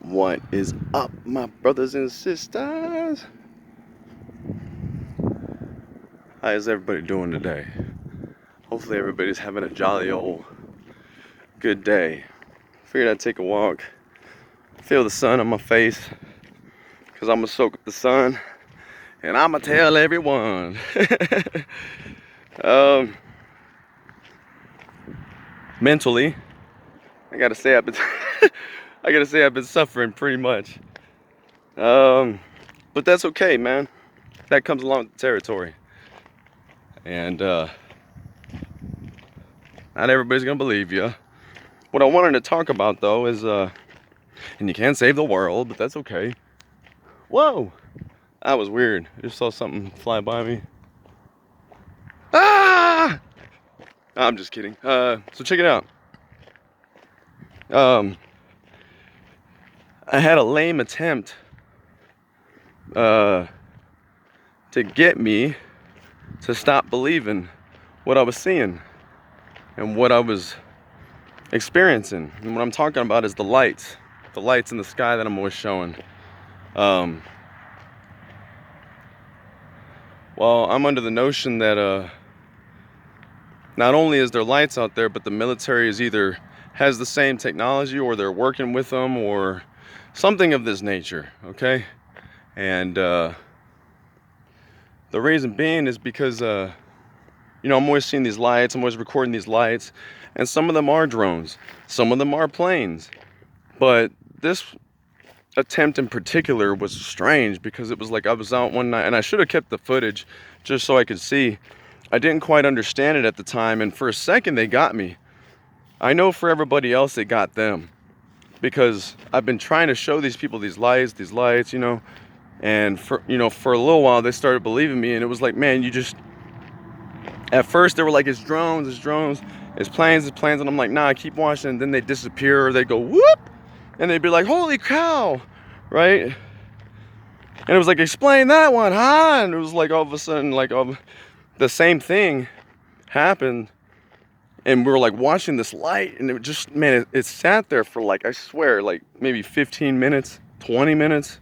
What is up, my brothers and sisters? How is everybody doing today? Hopefully everybody's having a jolly old good day. Figured I'd take a walk, feel the sun on my face, because I'm gonna soak up the sun, and I'm gonna tell everyone. Mentally, I gotta say I've been I've been suffering pretty much. But that's okay, man. That comes along with the territory. And not everybody's gonna believe you. What I wanted to talk about though is and you can't save the world, but that's okay. Whoa! That was weird. I just saw something fly by me. Ah! I'm just kidding. So check it out. I had a lame attempt to get me to stop believing what I was seeing and what I was experiencing. And what I'm talking about is the lights in the sky that I'm always showing. Well, I'm under the notion that not only is there lights out there, but the military is either has the same technology or they're working with them or something of this nature, okay? And the reason being is because you know, I'm always seeing these lights, I'm always recording these lights, and some of them are drones, some of them are planes. But this attempt in particular was strange because it was like I was out one night, and I should have kept the footage just so I could see. I didn't quite understand it at the time, and for a second they got me. I know for everybody else it got them, because I've been trying to show these people these lights, you know, and for a little while they started believing me, and it was like, man, you just, at first they were like, it's drones, it's planes, and I'm like, nah, keep watching. And then they disappear, or they go whoop, and they'd be like, holy cow, right? And it was like, explain that one, huh? And it was like all of a sudden, like the same thing happened, and we were like watching this light, and it just, man, it sat there for like, I swear, like maybe 15 minutes, 20 minutes.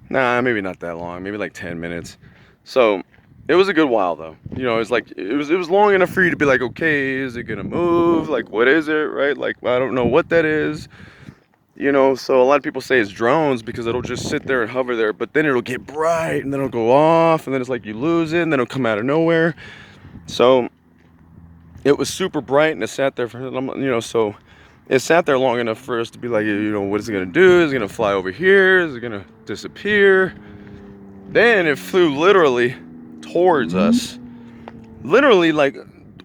Nah, maybe not that long, maybe like 10 minutes. So it was a good while though. You know, it's like it was long enough for you to be like, okay, is it gonna move? Like, what is it, right? Like, I don't know what that is. You know, so a lot of people say it's drones because it'll just sit there and hover there, but then it'll get bright and then it'll go off, and then it's like you lose it, and then it'll come out of nowhere. So it was super bright, and it sat there for, you know, so it sat there long enough for us to be like, you know, what is it gonna do? Is it gonna fly over here? Is it gonna disappear? Then it flew literally towards us, literally like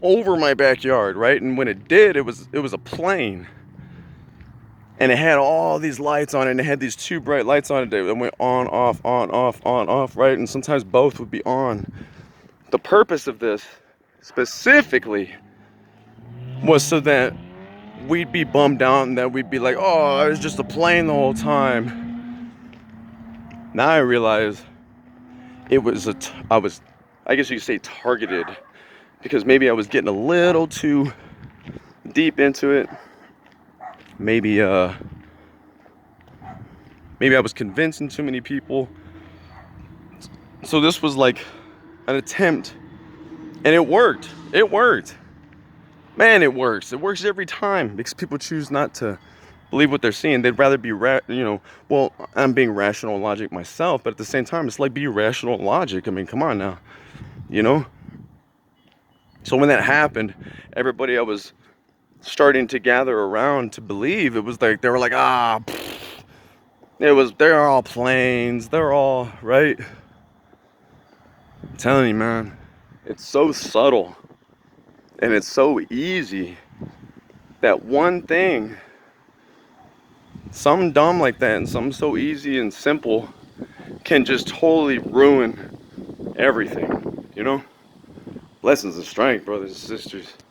over my backyard, right? And when it did, it was a plane, and it had all these lights on it, and it had these two bright lights on it that went on, off, right? And sometimes both would be on. The purpose of this specifically was so that we'd be bummed out, and that we'd be like, oh, it was just a plane the whole time. Now I realize it was I guess you could say targeted, because maybe I was getting a little too deep into it. Maybe I was convincing too many people. So this was like an attempt, and it worked. Man, it works. It works every time, because people choose not to believe what they're seeing. They'd rather be, you know, well, I'm being rational and logic myself, but at the same time, it's like, be rational and logic. I mean, come on now, you know? So when that happened, everybody I was starting to gather around to believe, it was like, they were like, they're all planes, they're all, right? I'm telling you, man, it's so subtle, and it's so easy. That one thing, something dumb like that, and something so easy and simple, can just totally ruin everything, you know? Blessings and strength, brothers and sisters.